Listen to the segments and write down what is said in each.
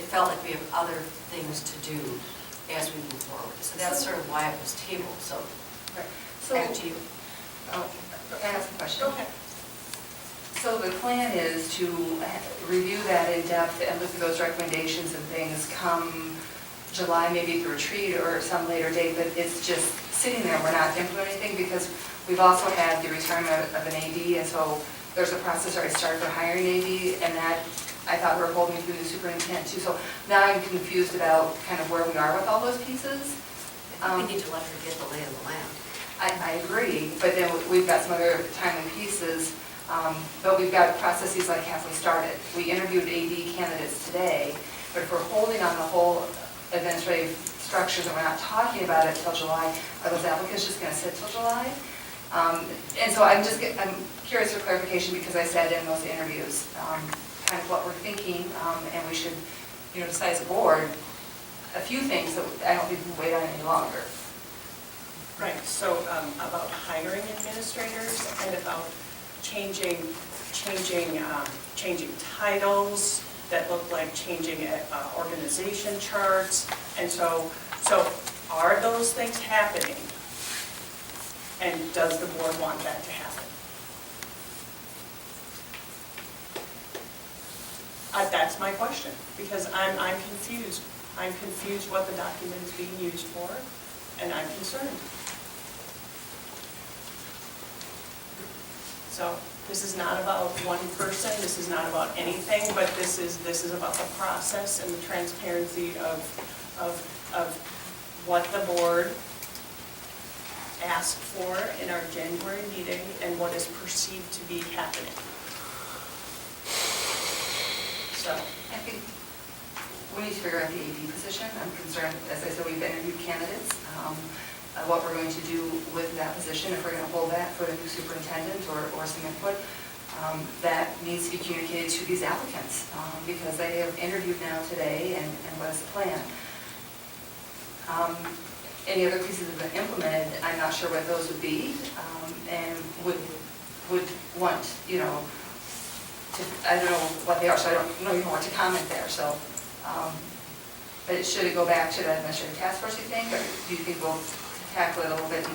felt like we have other things to do as we move forward. So that's sort of why it was tabled, so Right. So, back to you. I have a question. Go ahead. So the plan is to review that in depth and look at those recommendations and things come July, maybe at the retreat or some later date, but it's just sitting there, we're not implementing anything because we've also had the retirement of an AD, and so there's a process already started for hiring AD, and that I thought we were holding through the superintendent too. So now I'm confused about kind of where we are with all those pieces. We need to let her get the lay of the land. I agree, but then we've got some other timely pieces, but we've got processes like have we started. We interviewed AD candidates today, but if we're holding on the whole administrative structures and we're not talking about it till July, are those applicants just going to sit till July? And so I'm curious for clarification because I sat in those interviews, kind of what we're thinking, and we should, decide as a board a few things that I don't think we can wait on any longer. Right, so about hiring administrators and about changing titles that look like changing organization charts. And so are those things happening? And does the board want that to happen? That's my question, because I'm confused. I'm confused what the document is being used for, and I'm concerned. So this is not about one person, this is not about anything, but this is about the process and the transparency of what the board asked for in our January meeting and what is perceived to be happening. So I think we need to figure out the AD position. I'm concerned, as I said, we've interviewed candidates, what we're going to do with that position, if we're going to hold that for the new superintendent or some input. That needs to be communicated to these applicants because they have interviewed now today and what is the plan. Any other pieces that have been implemented, I'm not sure what those would be and would want, I don't know what they are, so I don't know even what to comment there. So, but should it go back to the administrative task force, you think, or do you think we'll tackle it a little bit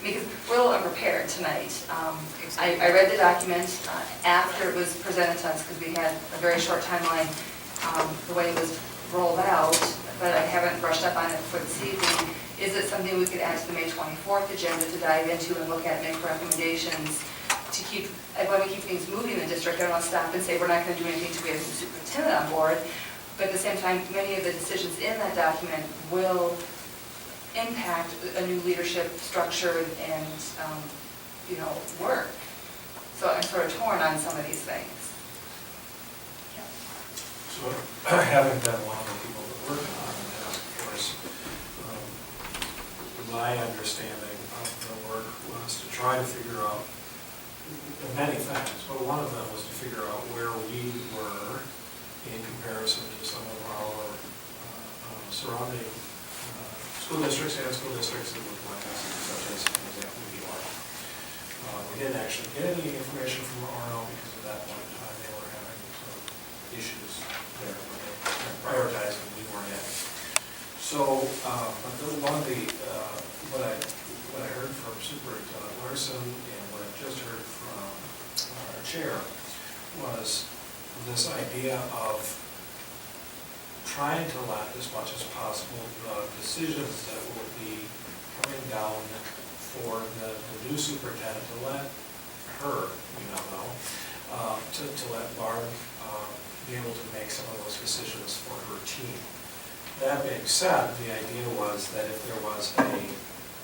because we're a little unprepared tonight. I read the document after it was presented to us because we had a very short timeline the way it was rolled out, but I haven't brushed up on it for this evening. Is it something we could add to the May 24th agenda to dive into and look at, make recommendations to keep, I want to keep things moving in the district. I don't want to stop and say we're not going to do anything until we have the superintendent on board, but at the same time, many of the decisions in that document will impact a new leadership structure and work. So I'm sort of torn on some of these things. So having been one of the people that worked on the task force, my understanding of the work was to try to figure out many things, but one of them was to figure out where we were in comparison to some of our surrounding school districts and school districts that look like us, such as, for example, New York. We didn't actually get any information from RO because at that point in time they were having some issues there where they were prioritizing and we weren't in. So, but one of the, what I heard from Superintendent Larson and what I just heard from our chair was this idea of trying to let as much as possible the decisions that will be coming down for the new superintendent to let her, to let Barb be able to make some of those decisions for her team. That being said, the idea was that if there was a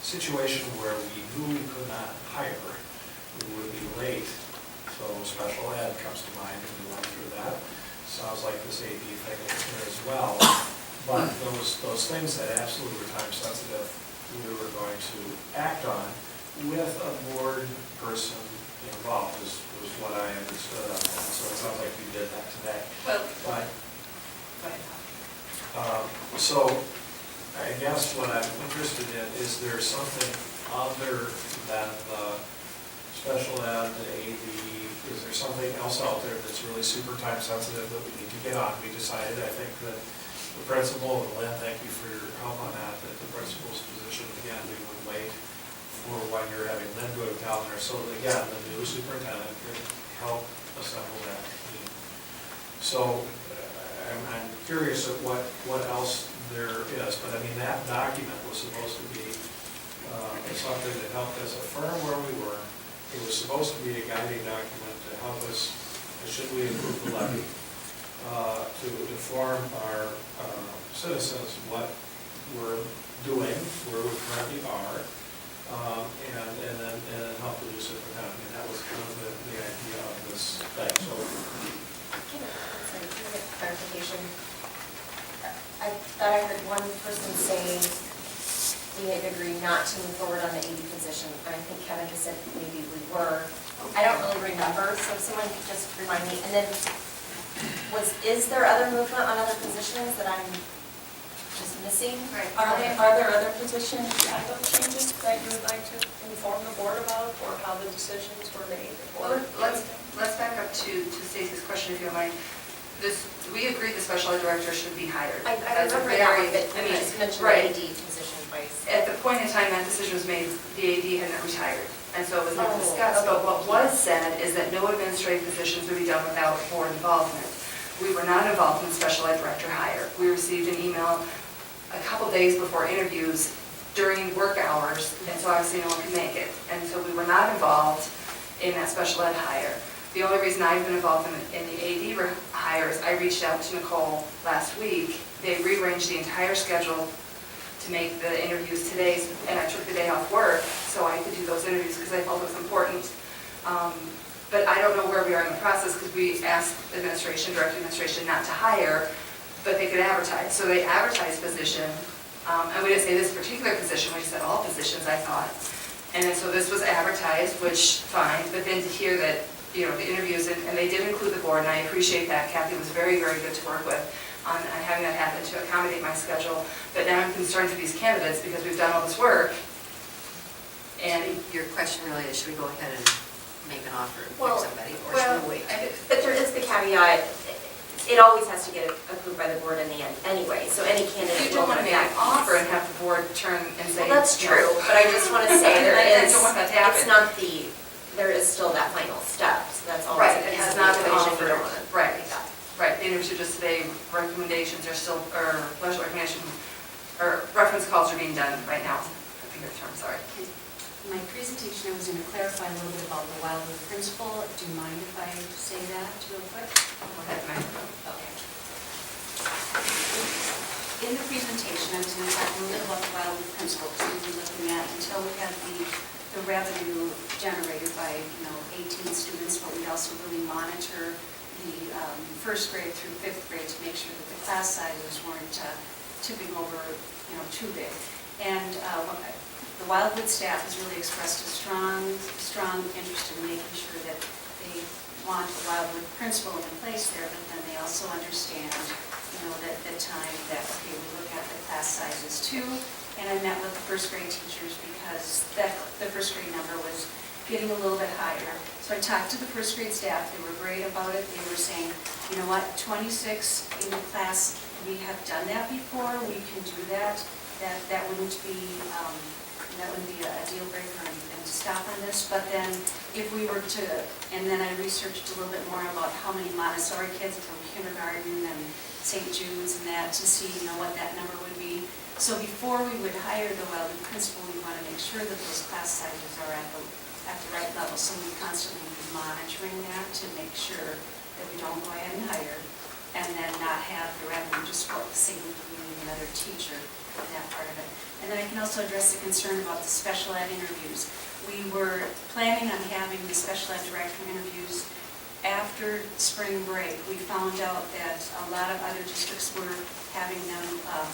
situation where we knew we could not hire, we would be late. So special ed comes to mind, and we went through that. Sounds like this AD thing is there as well. But those things that absolutely were time sensitive, we were going to act on with a board person involved, was what I understood on that. So it sounds like we did that today. Well, But, go ahead. so I guess what I'm interested in, is there something other than the special ed, the AD, is there something else out there that's really super time sensitive that we need to get on? We decided, I think, that the principal, and Lynn, thank you for your help on that the principal's position, again, we would wait for when you're having Lynn go to calendar, so that, again, the new superintendent could help assemble that team. So I'm curious at what else there is, but I mean, that document was supposed to be something that helped us affirm where we were. It was supposed to be a guiding document to help us, should we approve the levy, to inform our citizens what we're doing, where we currently are, and then help the new superintendent. And that was kind of the idea of this thing. So, Can I get clarification? I thought I heard one person say we had agreed not to move forward on the AD position. I think Kevin just said maybe we were. I don't really remember, so if someone could just remind me. And then, is there other movement on other positions that I'm just missing? Right. Are there other position title changes that you would like to inform the board about, or how the decisions were made? Well, let's back up to Stacy's question, if you don't mind. We agreed the special ed director should be hired. I That's a remember that one, but I you mean, just mentioned right. the AD position twice. At the point in time that decision was made, the AD hadn't retired, and so it was never Oh, discussed. okay. But what was said is that no administrative positions would be done without board involvement. We were not involved in the special ed director hire. We received an email a couple days before interviews during work hours, and so obviously no one could make it. And so we were not involved in that special ed hire. The only reason I've been involved in the AD hires, I reached out to Nicole last week. They rearranged the entire schedule to make the interviews today, and I took the day off work so I could do those interviews because I felt it was important. But I don't know where we are in the process because we asked direct administration not to hire, but they could advertise. So they advertised position, and we didn't say this particular position, we just said all positions, I thought. And then so this was advertised, which fine, but then to hear that, you know, the interviews, and they did include the board, and I appreciate that. Kathy was very, very good to work with on having that happen to accommodate my schedule. But now I'm concerned for these candidates because we've done all this work. And Your question really is, should we go ahead and make an offer to Well, somebody, or should we wait? But there is the caveat, it always has to get approved by the board in the end anyway, so any candidate. you don't want to make an will have offer and have the board turn and say. Well, that's you know, true, but I just want to say there I is, don't want that to happen. it's not there is still that final step, so that's always Right, a it piece has of the not been equation you offered. don't want to. Right, right. The interviews are just today, recommendations are still, or budget recommendation, or reference calls are being done right now. I think that's the term, sorry. My presentation, I was going to clarify a little bit about the Wildwood principle. Do you mind if I say that real quick? Go ahead, microphone. Okay. In the presentation, I was going to talk a little bit about the Wildwood principle, because we were looking at until we have the revenue generated by 18 students, but we'd also really monitor the first grade through fifth grade to make sure that the class sizes weren't tipping over too big. And the Wildwood staff has really expressed a strong interest in making sure that they want the Wildwood principle in place there, but then they also understand, that the time that, okay, we look at the class sizes too. And I met with the first grade teachers because the first grade number was getting a little bit higher. So I talked to the first grade staff, they were great about it. They were saying, you know what, 26 in the class, we have done that before, we can do that. That wouldn't be a deal breaker and to stop on this. But then if we were to, and then I researched a little bit more about how many Montessori kids from kindergarten and St. Jude's and that to see, what that number would be. So before we would hire the Wildwood principal, we want to make sure that those class sizes are at the right level. So we constantly be monitoring that to make sure that we don't go ahead and hire and then not have the revenue just for the same if we need another teacher in that part of it. And then I can also address the concern about the special ed interviews. We were planning on having the special ed director interviews after spring break. We found out that a lot of other districts were having them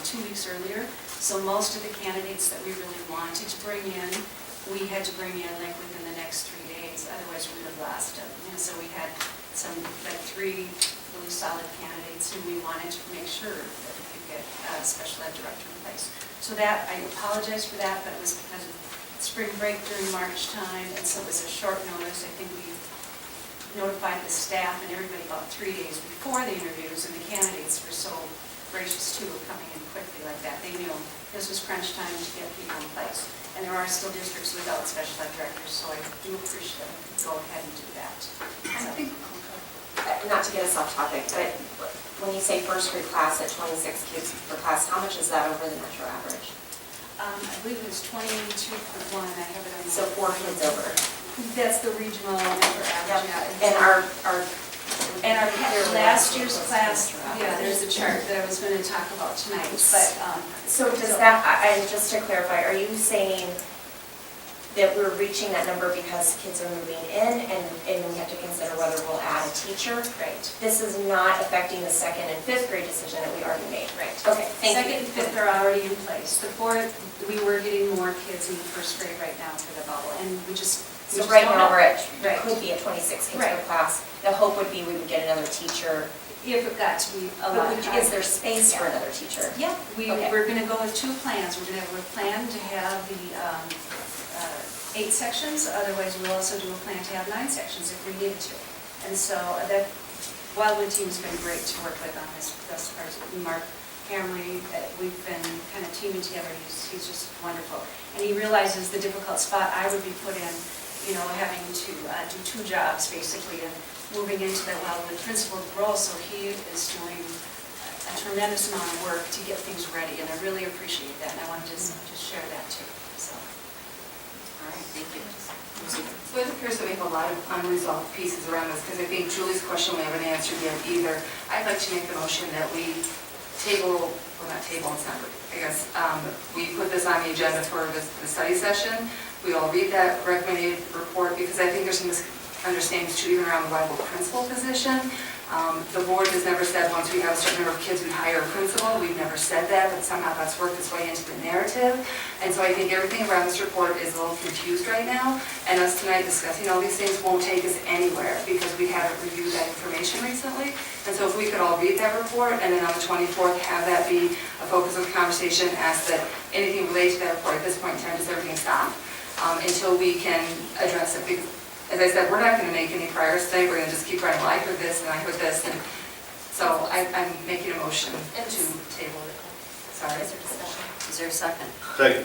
2 weeks earlier. So most of the candidates that we really wanted to bring in, we had to bring in like within the next 3 days, otherwise we would have lost them. And so we had some, like 3 really solid candidates, and we wanted to make sure that we could get a special ed director in place. So that, I apologize for that, but it was because of spring break during March time, and so it was a short notice. I think we notified the staff and everybody about 3 days before the interviews, and the candidates were so gracious too of coming in quickly like that. They knew this was crunch time to get people in place. And there are still districts without special ed directors, so I do appreciate them. Go ahead and do that. I think, not to get us off topic, but when you say first grade class at 26 kids per class, how much is that over the metro average? I believe it was 22 for one, I have it on. So 4 kids over. That's the regional number average, yeah. And our Last year's class, yeah, there's a chart that I was going to talk about tonight, but. So does that, and just to clarify, are you saying that we're reaching that number because kids are moving in and we have to consider whether we'll add a teacher? Right. This is not affecting the 2nd and 5th grade decision that we already made? Right. Okay, thank you. Second and fifth are already in place. The fourth, we were getting more kids in the first grade right now for the bubble, and we just. So right now, we're at, Right. could be at 26 kids per Right. class. The hope would be we would get another teacher. If it got to be a But lot is there higher. space for another teacher? Yeah, Okay. we're going to go with 2 plans. We're going to have a plan to have the 8 sections, otherwise we'll also do a plan to have 9 sections if we needed to. And so that Wildwood team has been great to work with on this part. Mark Hamley, we've been kind of teaming together. He's just wonderful. And he realizes the difficult spot I would be put in, you know, having to do 2 jobs basically and moving into that Wildwood principal role. So he is doing a tremendous amount of work to get things ready, and I really appreciate that. And I want to just share that too. So, All right, thank you. So it appears that we have a lot of unresolved pieces around this, because I think Julie's question we haven't answered yet either. I'd like to make the motion that we table, well not table, it's not, I guess, we put this on the agenda for the study session. We all read that recommended report, because I think there's some misunderstandings too, even around the Wildwood principal position. The board has never said once we have a certain number of kids, we hire a principal. We've never said that, but somehow that's worked its way into the narrative. And so I think everything around this report is a little confused right now. And us tonight discussing all these things won't take us anywhere because we haven't reviewed that information recently. And so if we could all read that report and then on the 24th have that be a focus of the conversation, ask that anything related to that report at this point in time, does everything stop until we can address it? Because as I said, we're not going to make any progress today. We're going to just keep running. Well, I heard this and I heard this. And so I'm making a motion to table it. Sorry. Is there discussion? Is there a second? Second.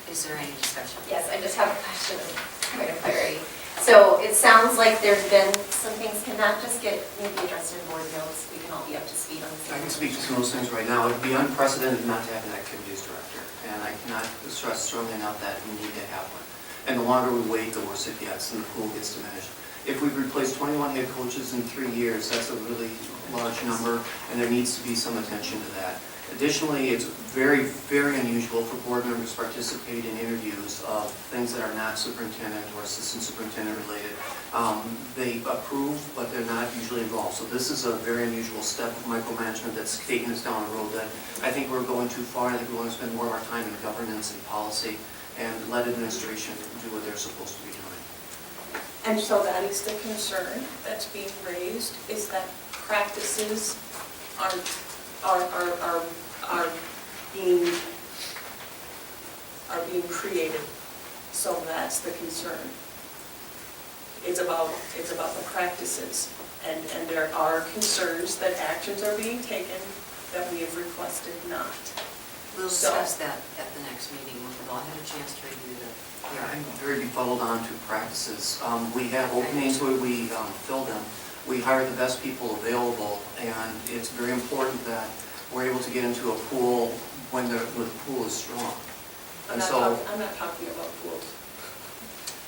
Is there any discussion? Yes, I just have a question of point of clarity. So it sounds like there's been some things, can that just get maybe addressed in board notes? We can all be up to speed on this. I can speak to some of those things right now. It would be unprecedented not to have an activities director, and I cannot stress strongly enough that we need to have one. And the longer we wait, the worse it gets, and the pool gets diminished. If we've replaced 21 head coaches in 3 years, that's a really large number, and there needs to be some attention to that. Additionally, it's very, very unusual for board members to participate in interviews of things that are not superintendent or assistant superintendent related. They approve, but they're not usually involved. So this is a very unusual step of micromanagement that's taking us down a road that I think we're going too far. I think we want to spend more of our time in governance and policy and let administration do what they're supposed to be doing. And so that is the concern that's being raised, is that practices are being created. So that's the concern. It's about the practices. And there are concerns that actions are being taken that we have requested not. We'll discuss that at the next meeting when we've all had a chance to review the. Yeah, I'm very befuddled on to practices. We have openings where we fill them. We hire the best people available, and it's very important that we're able to get into a pool when the pool is strong. I'm not talking about pools.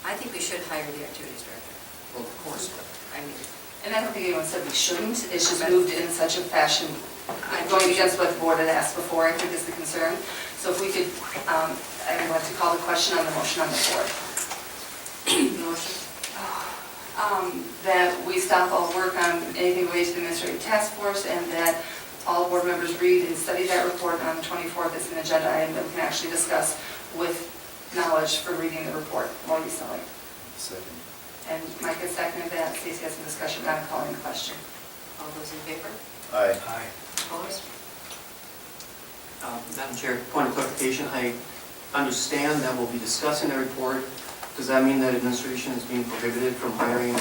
I think we should hire the activities director. Well, of course, but I mean, And I don't think anyone said we shouldn't. It's just moved in such a fashion, going against what the board had asked before, I think is the concern. So if we could, I would like to call the question on the motion on the floor. motion? That we stop all work on anything related to the administrative task force, and that all board members read and study that report on the 24th. It's an agenda item that we can actually discuss with knowledge for reading the report more recently. Second. And Mike has seconded that. Stacey has some discussion, but I'm calling the question. All those in favor? Aye. Aye. Opposed? Madam Chair, point of clarification, I understand that we'll be discussing the report. Does that mean that administration is being prohibited from hiring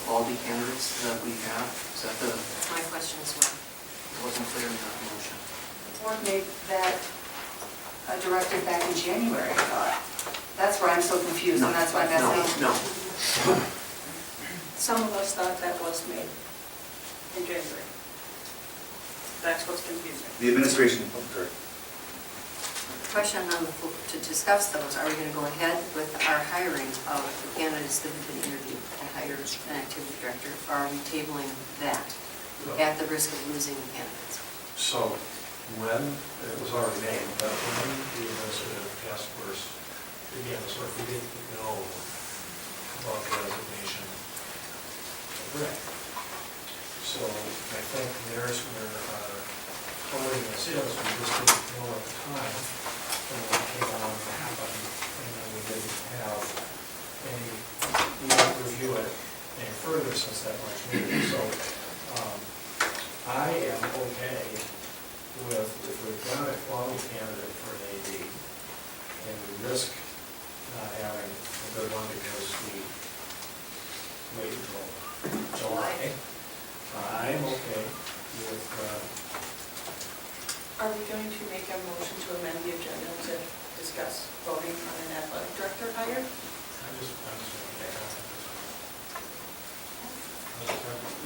quality candidates that we have? Is that the, That's my question as well. it wasn't clear in that motion. The board made that a directive back in January, I thought. That's where I'm so confused, and that's why I'm asking. No, Some of us thought that was made in January. That's what's confusing. The administration, oh, sorry. Question on the floor to discuss those, are we going to go ahead with our hiring of the candidates that have been interviewed to hire an activity director, or are we tabling that at the risk of losing the candidates? So when, it was already made, but when the administrative task force began to sort of, we didn't know about the resignation of Rick. So I think there's where forwarding this is, we just didn't know at the time, and when it came along to happen, and then we didn't have any, we didn't review it any further since that March meeting. So I am okay with, if we've got a quality candidate for an AD, and we risk not having a good one because we wait until July, I am okay with, Are we going to make a motion to amend the agenda to discuss voting on an athletic director hire? I'm just want to take off this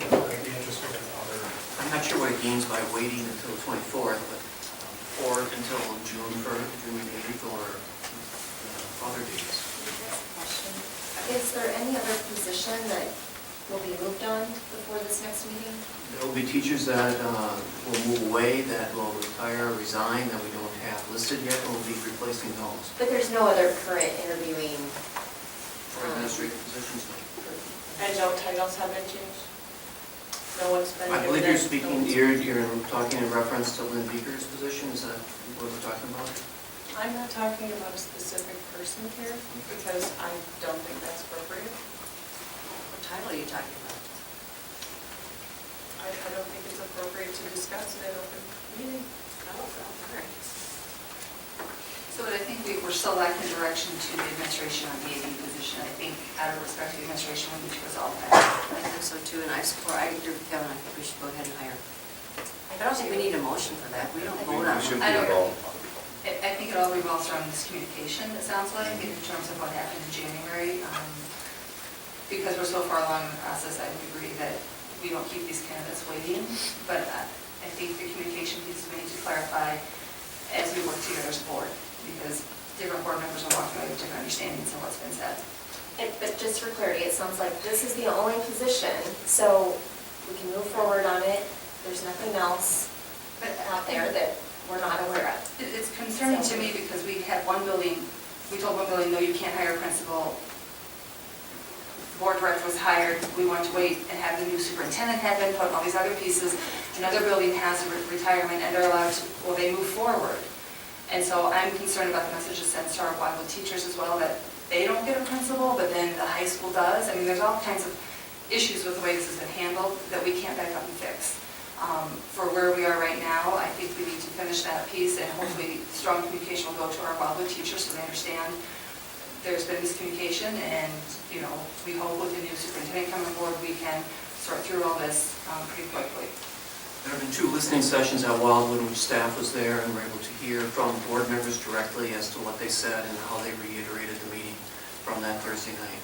one. I'd be interested in other, I'm not sure what it gains by waiting until the 24th, but, or until June 8th, or other dates. Question. Is there any other position that will be moved on before this next meeting? There will be teachers that will move away, that will retire, resign, that we don't have listed yet, and we'll be replacing those. But there's no other current interviewing. For administrative positions, no. And no titles have been changed? No one's been I given believe you're it? speaking, No one's- you're talking in reference to Lynn Beaker's position, is that what we're talking about? I'm not talking about a specific person here, because I don't think that's appropriate. What title are you talking about? I don't think it's appropriate to discuss it in open meeting. Oh, all right. So but I think we're still lacking direction to the administration on the AD position. I think out of respect to the administration, we need to resolve that. I think so too, and I agree with Kevin, I think we should go ahead and hire. I don't think we need a motion for that, we don't vote on We should it. be I don't- involved. I think it all revolves around miscommunication, it sounds like, in terms of what happened in January. Because we're so far along in the process, I would agree that we don't keep these candidates waiting. But I think the communication piece we need to clarify as we work together as a board, because different board members are walking away with different understandings of what's been said. But just for clarity, it sounds like this is the only position, so we can move forward on it. There's nothing else out there that we're not aware of. It's concerning to me because we had one building, we told one building, no, you can't hire a principal. Board director was hired, we want to wait and have the new superintendent have input, all these other pieces. Another building has a retirement and they're allowed to, well, they move forward. And so I'm concerned about the message that's sent to our Wildwood teachers as well, that they don't get a principal, but then the high school does. I mean, there's all kinds of issues with the way this has been handled that we can't back up and fix. For where we are right now, I think we need to finish that piece, and hopefully strong communication will go to our Wildwood teachers so they understand there's been miscommunication, and, you know, we hope with the new superintendent coming aboard, we can sort through all this pretty quickly. There have been 2 listening sessions at Wildwood, in which staff was there and were able to hear from board members directly as to what they said and how they reiterated the meeting from that Thursday night.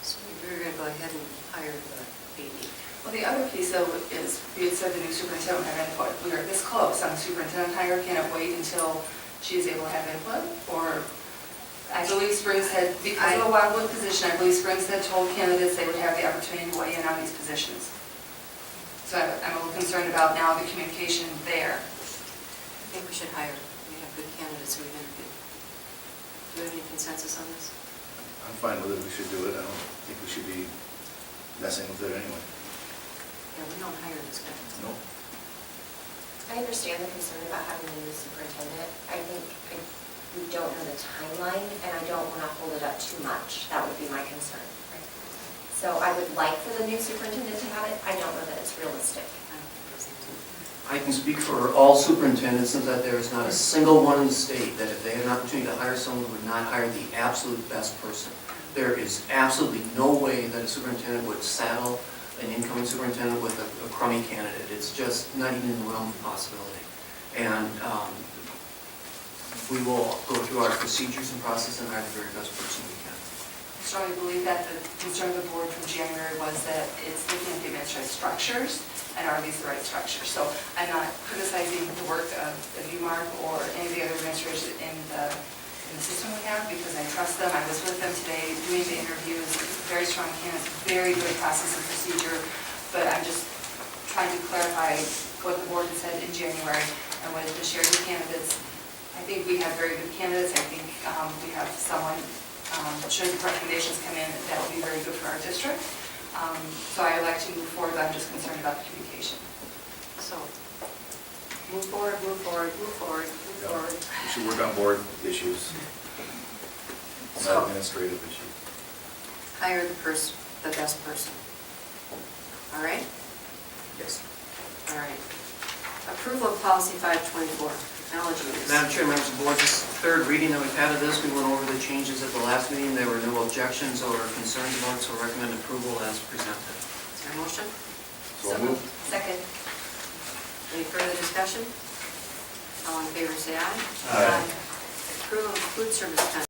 So we're going to go ahead and hire the AD. Well, the other piece though is, we had said the new superintendent would have input. We are this close on the superintendent hire. Can it wait until she is able to have input? Or, I believe Springs had, because of a Wildwood position, I believe Springs had told candidates they would have the opportunity to weigh in on these positions. So I'm a little concerned about now the communication there. I think we should hire, we have good candidates who we've interviewed. Do you have any consensus on this? I'm fine with it, we should do it. I don't think we should be messing with it anyway. Yeah, we don't hire this guy. No. I understand the concern about having a new superintendent. I think we don't know the timeline, and I don't want to hold it up too much. That would be my concern. So I would like for the new superintendent to have it. I don't know that it's realistic. I don't think it's easy. I can speak for all superintendents in that there is not a single one in the state that if they had an opportunity to hire someone, would not hire the absolute best person. There is absolutely no way that a superintendent would saddle an incoming superintendent with a crummy candidate. It's just not even in the realm of possibility. And we will go through our procedures and process and hire the very best person we can. I strongly believe that the concern of the board from January was that it's looking at the administrative structures and are these the right structures. So I'm not criticizing the work of you, Mark, or any of the other administrators in the system we have, because I trust them. I was with them today doing the interviews, very strong candidates, very good process and procedure, but I'm just trying to clarify what the board had said in January and what the shared with candidates. I think we have very good candidates. I think we have someone, should the recommendations come in, that will be very good for our district. So I would like to move forward, but I'm just concerned about the communication. So, move forward, move forward, move forward, move Yeah. forward. We should work on board issues, So- not administrative issues. Hire the best person. All right? Yes. All right. Approval of policy 524, technology use. Madam Chair, members of the board, this is the third reading that we've had of this. We went over the changes at the last meeting. There were no objections or concerns about it, so recommend approval as presented. Is there a motion? So moved. Second. Any further discussion? All in favor, say aye. Aye. Approval of food service contract.